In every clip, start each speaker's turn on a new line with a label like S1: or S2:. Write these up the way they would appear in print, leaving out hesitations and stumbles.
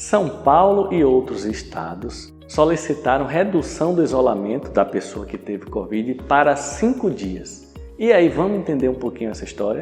S1: São Paulo e outros estados solicitaram redução do isolamento da pessoa que teve Covid para 5 dias. E aí, vamos entender um pouquinho essa história?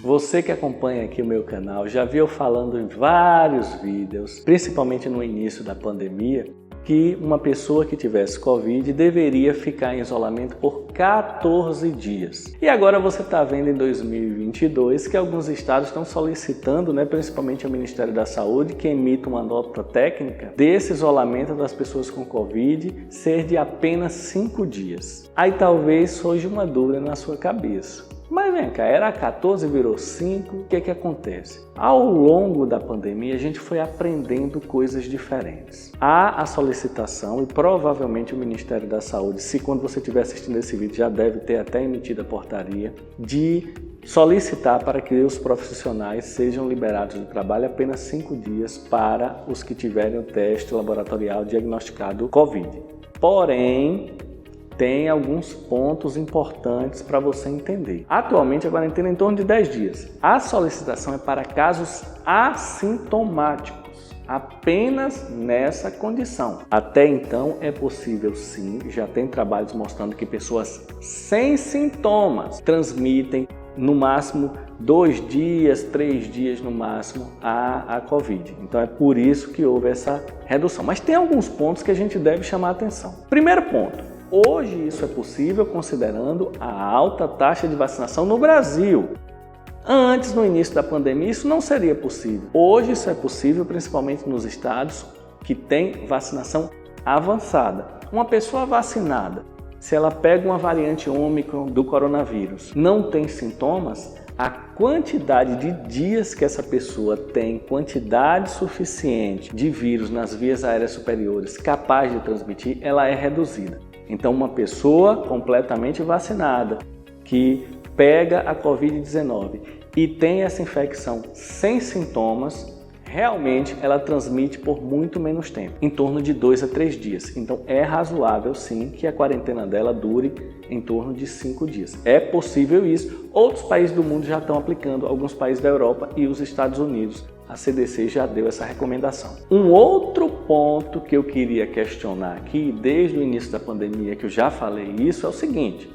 S1: Você que acompanha aqui o meu canal já viu falando em vários vídeos, principalmente no início da pandemia, que uma pessoa que tivesse Covid deveria ficar em isolamento por 14 dias. E agora você está vendo em 2022 que alguns estados estão solicitando, principalmente o Ministério da Saúde, que emita uma nota técnica desse isolamento das pessoas com Covid ser de apenas 5 dias. Aí talvez surja uma dúvida na sua cabeça. Mas vem cá, era 14, virou 5, o que acontece? Ao longo da pandemia, a gente foi aprendendo coisas diferentes. Há a solicitação, e provavelmente o Ministério da Saúde, se quando você estiver assistindo esse vídeo, já deve ter até emitido a portaria, de solicitar para que os profissionais sejam liberados do trabalho apenas 5 dias para os que tiverem o teste laboratorial diagnosticado Covid. Porém, tem alguns pontos importantes para você entender. Atualmente a quarentena é em torno de 10 dias. A solicitação é para casos assintomáticos, apenas nessa condição. Até então é possível sim, já tem trabalhos mostrando que pessoas sem sintomas transmitem no máximo 2 dias, 3 dias no máximo a Covid. Então é por isso que houve essa redução. Mas tem alguns pontos que a gente deve chamar a atenção. Primeiro ponto. Hoje isso é possível considerando a alta taxa de vacinação no Brasil. Antes, no início da pandemia, isso não seria possível. Hoje isso é possível principalmente nos estados que têm vacinação avançada. Uma pessoa vacinada, se ela pega uma variante Ômicron do coronavírus, não tem sintomas, a quantidade de dias que essa pessoa tem quantidade suficiente de vírus nas vias aéreas superiores capaz de transmitir, ela é reduzida. Então, uma pessoa completamente vacinada que pega a Covid-19 e tem essa infecção sem sintomas, realmente ela transmite por muito menos tempo, em torno de 2 a 3 dias. Então, é razoável sim que a quarentena dela dure em torno de 5 dias. É possível isso. Outros países do mundo já estão aplicando, alguns países da Europa e os Estados Unidos. A CDC já deu essa recomendação. Um outro ponto que eu queria questionar aqui, desde o início da pandemia, que eu já falei isso, é o seguinte.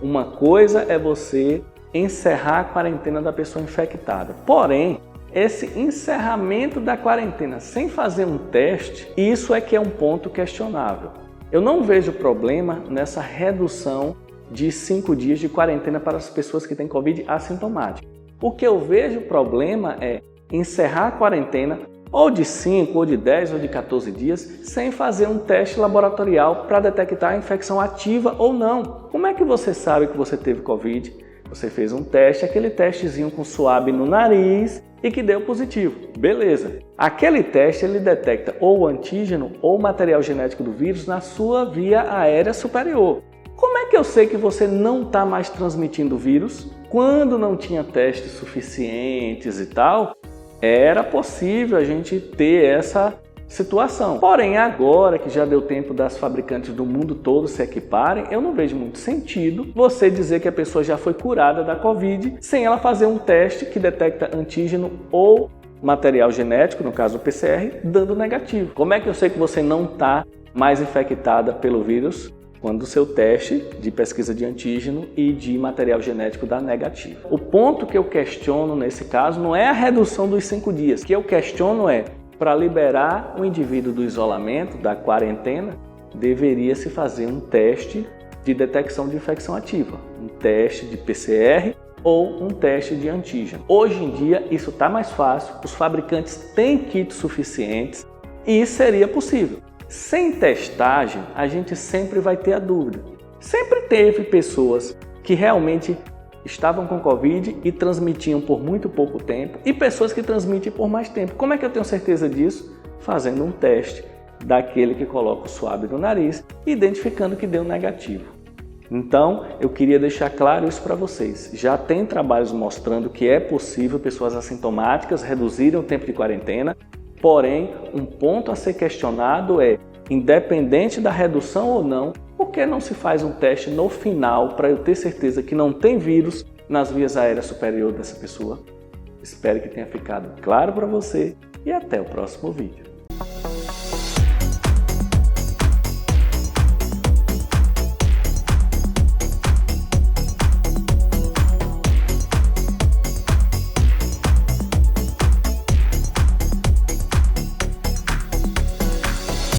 S1: Uma coisa é você encerrar a quarentena da pessoa infectada. Porém, esse encerramento da quarentena sem fazer um teste, isso é que é um ponto questionável. Eu não vejo problema nessa redução de 5 dias de quarentena para as pessoas que têm Covid assintomática. O que eu vejo problema é encerrar a quarentena ou de 5, ou de 10, ou de 14 dias sem fazer um teste laboratorial para detectar a infecção ativa ou não. Como é que você sabe que você teve Covid? Você fez um teste, aquele testezinho com suave no nariz e que deu positivo. Beleza. Aquele teste ele detecta ou o antígeno ou o material genético do vírus na sua via aérea superior. Como é que eu sei que você não está mais transmitindo o vírus? Quando não tinha testes suficientes e tal, era possível a gente ter essa situação. Porém, agora que já deu tempo das fabricantes do mundo todo se equiparem, eu não vejo muito sentido você dizer que a pessoa já foi curada da Covid sem ela fazer um teste que detecta antígeno ou material genético, no caso o PCR, dando negativo. Como é que eu sei que você não está mais infectada pelo vírus? Quando o seu teste de pesquisa de antígeno e de material genético dá negativo. O ponto que eu questiono nesse caso não é a redução dos 5 dias. O que eu questiono é, para liberar o indivíduo do isolamento, da quarentena, deveria se fazer um teste de detecção de infecção ativa. Um teste de PCR ou um teste de antígeno. Hoje em dia isso está mais fácil, os fabricantes têm kits suficientes e seria possível. Sem testagem, a gente sempre vai ter a dúvida. Sempre teve pessoas que realmente estavam com Covid e transmitiam por muito pouco tempo e pessoas que transmitem por mais tempo. Como é que eu tenho certeza disso? Fazendo um teste daquele que coloca o suave no nariz e identificando que deu negativo. Então, eu queria deixar claro isso para vocês. Já tem trabalhos mostrando que é possível pessoas assintomáticas reduzirem o tempo de quarentena. Porém, um ponto a ser questionado é, independente da redução ou não, Por que não se faz um teste no final para eu ter certeza que não tem vírus nas vias aéreas superiores dessa pessoa? Espero que tenha ficado claro para você e até o próximo vídeo.